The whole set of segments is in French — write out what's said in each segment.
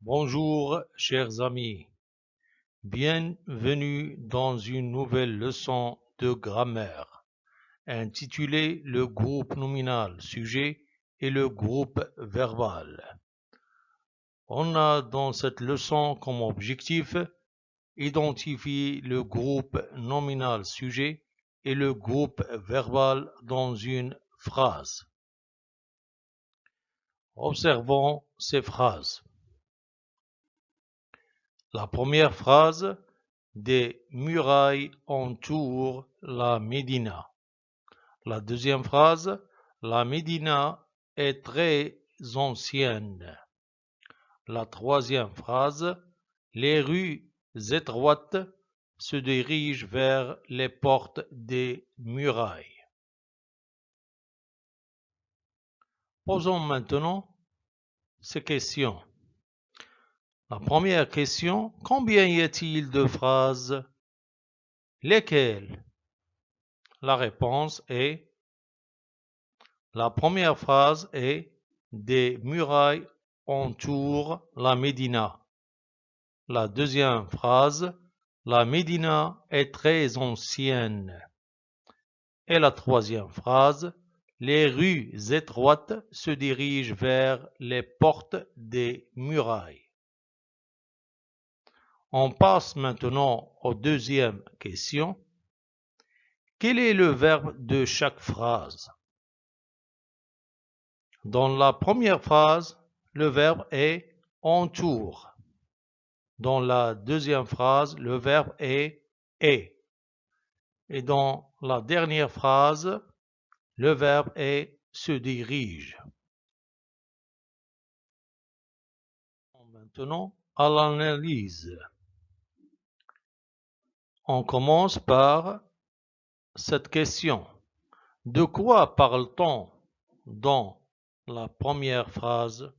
Bonjour, chers amis. Bienvenue dans une nouvelle leçon de grammaire intitulée Le groupe nominal sujet et le groupe verbal. On a dans cette leçon comme objectif identifier le groupe nominal sujet et le groupe verbal dans une phrase. Observons ces phrases. La première phrase: des murailles entourent la Médina. La deuxième phrase: la Médina est très ancienne. La troisième phrase: les rues étroites se dirigent vers les portes des murailles. Posons maintenant ces questions. La première question: combien y a-t-il de phrases? Lesquelles? La réponse est: la première phrase est des murailles entourent la Médina. La deuxième phrase: la Médina est très ancienne. Et la troisième phrase: les rues étroites se dirigent vers les portes des murailles. On passe maintenant aux deuxième question. Quel est le verbe de chaque phrase? Dans la première phrase, le verbe est entoure. Dans la deuxième phrase, le verbe est. Et dans la dernière phrase, le verbe est se dirige. Maintenant, à l'analyse. On commence par cette question. De quoi parle-t-on dans la première phrase?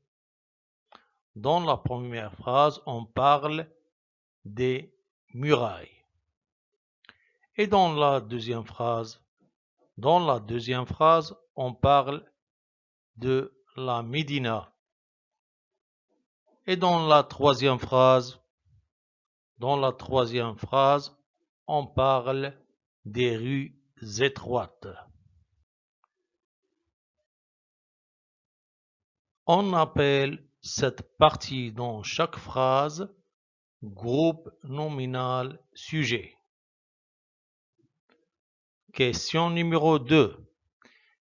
Dans la première phrase, on parle des murailles. Et dans la deuxième phrase, on parle de la Médina. Et dans la troisième phrase, on parle des rues étroites. On appelle cette partie dans chaque phrase groupe nominal sujet. Question numéro 2.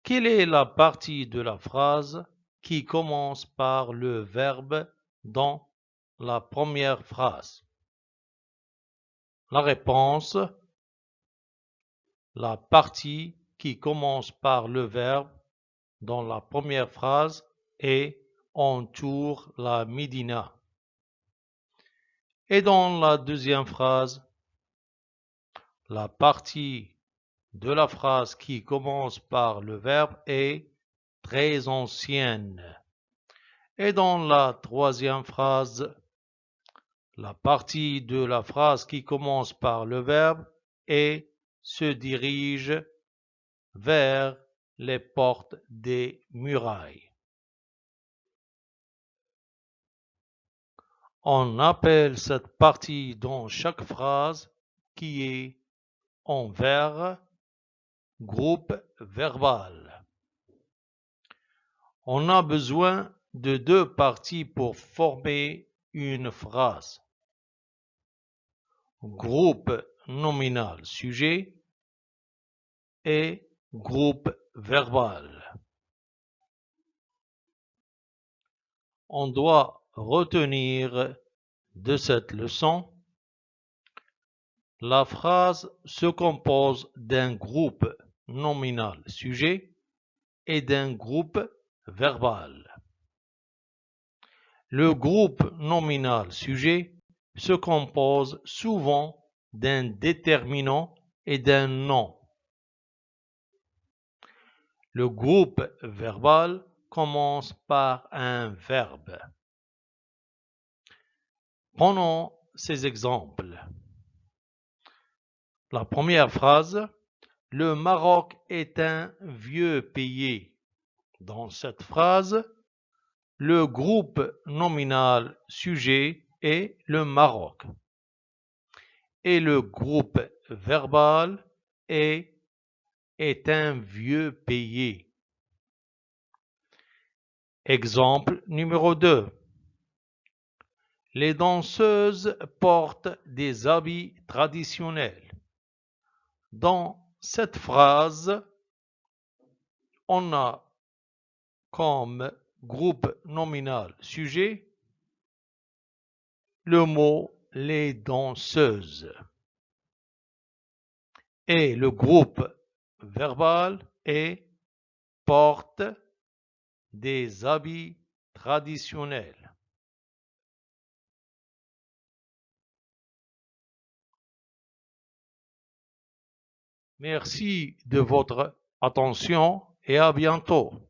Quelle est la partie de la phrase qui commence par le verbe dans la première phrase? La réponse: la partie qui commence par le verbe dans la première phrase est entoure la Médina. Et dans la deuxième phrase, la partie de la phrase qui commence par le verbe est très ancienne. Et dans la troisième phrase, la partie de la phrase qui commence par le verbe est se dirige vers les portes des murailles. On appelle cette partie dans chaque phrase qui est en verbe groupe verbal. On a besoin de deux parties pour former une phrase. Groupe nominal sujet et groupe verbal. On doit retenir de cette leçon: la phrase se compose d'un groupe nominal sujet et d'un groupe verbal. Le groupe nominal sujet se compose souvent d'un déterminant et d'un nom. Le groupe verbal commence par un verbe. Prenons ces exemples. La première phrase: le Maroc est un vieux pays. Dans cette phrase, Le groupe nominal sujet est le Maroc. Et le groupe verbal est un vieux pays. Exemple numéro 2. Les danseuses portent des habits traditionnels. Dans cette phrase, on a comme groupe nominal sujet le mot les danseuses. Et le groupe verbal est porte des habits traditionnels. Merci de votre attention et à bientôt.